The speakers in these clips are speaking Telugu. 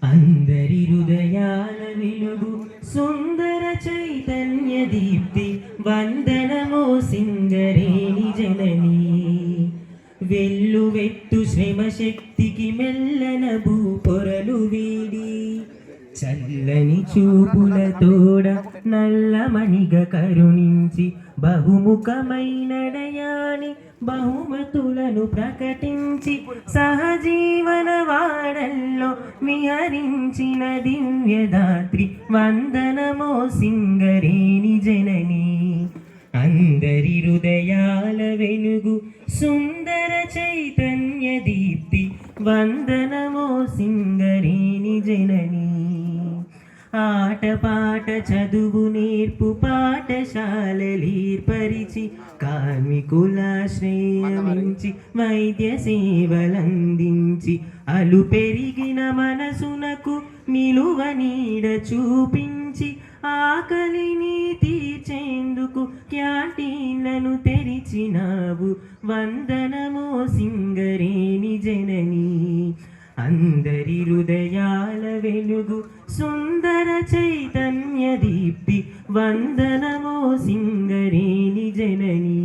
అందరి హృదయాల వెలుగు సుందర చైతన్య దీప్తి వందనమో సింగరేణి జనని వెల్లువెత్తు శ్రమ శక్తికి మెల్లన భూపొరలు వీడి చల్లని చూపుల తోడ నల్లమణిగా కరుణించి బహుముఖమైన దయాని బహుమతులను ప్రకటించి సహజీవన వాడల్లో విహరించిన దివ్యదాత్రి వందనమో సింగరేణి జనని అందరి హృదయాల వెలుగు సుందర చైతన్య దీప్తి వందనమో సింగరేణి జనని ఆటపాట చదువు నేర్పు పాఠశాలలీర్పరిచి కార్మికుల శ్రేయమించి వైద్య సేవలందించి అలు పెరిగిన మనసునకు నిలువ నీడ చూపించి ఆకలిని తీర్చేందుకు క్యాంటీన్లను తెరిచినావు వందనమో సింగరేణి జనని అందరి హృదయాల వెలుగు సుందర చైతన్య దీప్తి వందనమో సింగరేణి జనని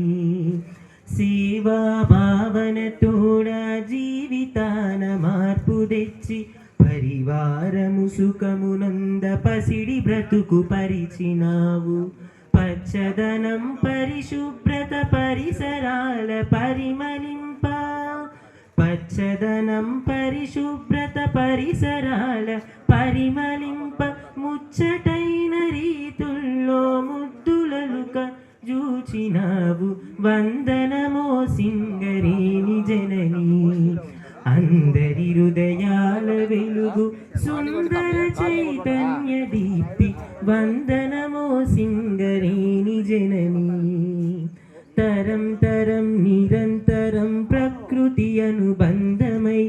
సేవా భావన తోడ జీవితాన మార్పు తెచ్చి పరివారము సుఖమునంద పసిడి బ్రతుకు పరిచినావు పచ్చదనం పరిశుభ్రత పరిసరాల పరిమళింప పచ్చదనం పరిశుభ్రత పరిసరాల పరిమళింప ముచ్చటైన రీతుల్లో ముద్దులలుక జూచినావు వందనమో సింగరేణి జనని అందరి హృదయాల వెలుగు సుందర చైతన్య దీప్తి వందనమో సింగరేణి జనని తరం తరం నిరంతరం ప్రకృతి అనుబంధమై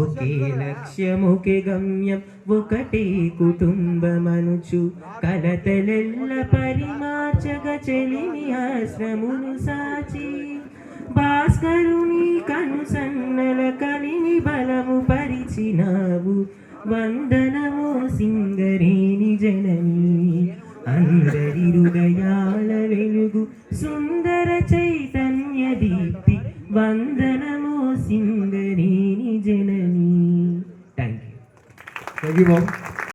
ఒకే లక్ష్యం ఒకే గమ్యం ఒకటే కుటుంబమనుచు కలతలెల్ల పరిమార్చగ చెలిమి ఆశ్రమును సాచి భాస్కరుని కనుసన్నల కలిని బలము పరిచినావు వందనమో సింగరేణి జనని అందరి హృదయాల వెలుగు సుందర చైతన్య దీప్తి వందనమో సింగరేణి జనని. Thank you.